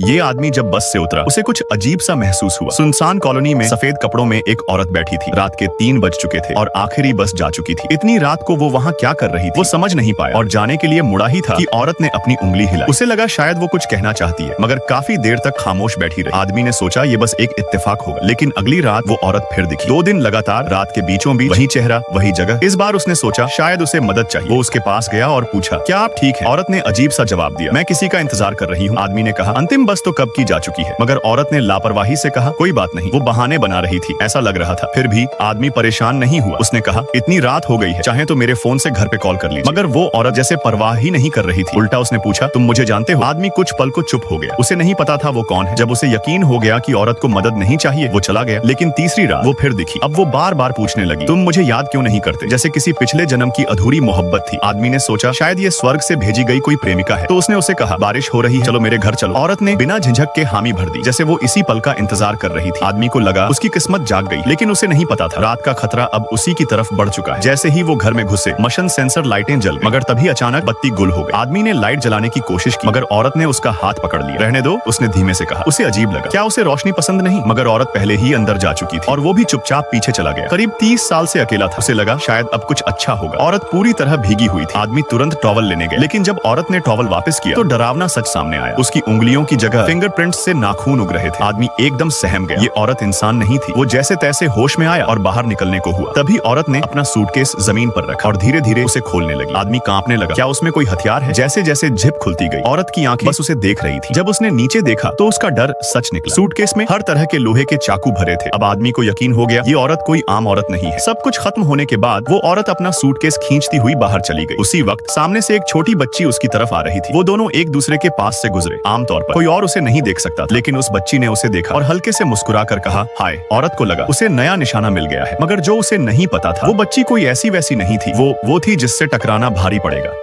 ये आदमी जब बस से उतरा उसे कुछ अजीब सा महसूस हुआ। सुनसान कॉलोनी में सफेद कपड़ों में एक औरत बैठी थी। रात के 3 बज चुके थे और आखिरी बस जा चुकी थी। इतनी रात को वो वहाँ क्या कर रही थी वो समझ नहीं पाया और जाने के लिए मुड़ा ही था कि औरत ने अपनी उंगली हिलाई। उसे लगा शायद वो कुछ कहना चाहती है, मगर काफी देर तक खामोश बैठी रही। आदमी ने सोचा ये बस एक इत्तेफाक होगा, लेकिन अगली रात वो औरत फिर दिखी। 2 दिन लगातार रात के बीचों बीच वही चेहरा वही जगह। इस बार उसने सोचा शायद उसे मदद चाहिए। वो उसके पास गया और पूछा, क्या आप ठीक है? औरत ने अजीब सा जवाब दिया, मैं किसी का इंतजार कर रही हूँ। आदमी ने कहा, अंतिम बस तो कब की जा चुकी है। मगर औरत ने लापरवाही से कहा, कोई बात नहीं, वो बहाने बना रही थी, ऐसा लग रहा था। फिर भी आदमी परेशान नहीं हुआ। उसने कहा, इतनी रात हो गई है, चाहे तो मेरे फोन से घर पे कॉल कर लीजिए। मगर वो औरत जैसे परवाह ही नहीं कर रही थी। उल्टा उसने पूछा, तुम मुझे जानते हो? आदमी कुछ पल को चुप हो गया। उसे नहीं पता था वो कौन है। जब उसे यकीन हो गया कि औरत को मदद नहीं चाहिए, वो चला गया। लेकिन तीसरी रात वो फिर दिखी। अब वो बार बार पूछने लगी, तुम मुझे याद क्यों नहीं करते? जैसे किसी पिछले जन्म की अधूरी मोहब्बत थी। आदमी ने सोचा शायद ये स्वर्ग से भेजी गई कोई प्रेमिका है। तो उसने उसे कहा, बारिश हो रही है, चलो मेरे घर चलो। औरत ने बिना झिझक के हामी भर दी, जैसे वो इसी पल का इंतजार कर रही थी। आदमी को लगा उसकी किस्मत जाग गई, लेकिन उसे नहीं पता था रात का खतरा अब उसी की तरफ बढ़ चुका है। जैसे ही वो घर में घुसे, मोशन सेंसर लाइटें जल गई, मगर तभी अचानक बत्ती गुल हो गई। आदमी ने लाइट जलाने की कोशिश की, मगर औरत ने उसका हाथ पकड़ लिया। रहने दो, उसने धीमे से कहा। उसे अजीब लगा, क्या उसे रोशनी पसंद नहीं? मगर औरत पहले ही अंदर जा चुकी थी और वो भी चुपचाप पीछे चला गया। करीब 30 साल से अकेला था। उसे लगा शायद अब कुछ अच्छा होगा। औरत पूरी तरह भीगी हुई थी। आदमी तुरंत टॉवल लेने गए, लेकिन जब औरत ने टॉवल वापस किया तो डरावना सच सामने आया। उसकी उंगलियों की जगह फिंगरप्रिंट्स से नाखून उग रहे थे। आदमी एकदम सहम गया। ये औरत इंसान नहीं थी। वो जैसे तैसे होश में आया और बाहर निकलने को हुआ। तभी औरत ने अपना सूटकेस जमीन पर रखा और धीरे धीरे उसे खोलने लगी। आदमी कांपने लगा, क्या उसमें कोई हथियार है? जैसे जैसे जिप खुलती गई, औरत की आंखें बस उसे देख रही थी। जब उसने नीचे देखा तो उसका डर सच निकला। सूटकेस में हर तरह के लोहे के चाकू भरे थे। अब आदमी को यकीन हो गया ये औरत कोई आम औरत नहीं है। सब कुछ खत्म होने के बाद वो औरत अपना सूटकेस खींचती हुई बाहर चली गई। उसी वक्त सामने से एक छोटी बच्ची उसकी तरफ आ रही थी। वो दोनों एक दूसरे के पास से गुजरे। आमतौर पर कोई और उसे नहीं देख सकता, लेकिन उस बच्ची ने उसे देखा और हल्के से मुस्कुरा कर कहा, हाय। औरत को लगा उसे नया निशाना मिल गया है, मगर जो उसे नहीं पता था वो बच्ची कोई ऐसी वैसी नहीं थी। वो थी जिससे टकराना भारी पड़ेगा।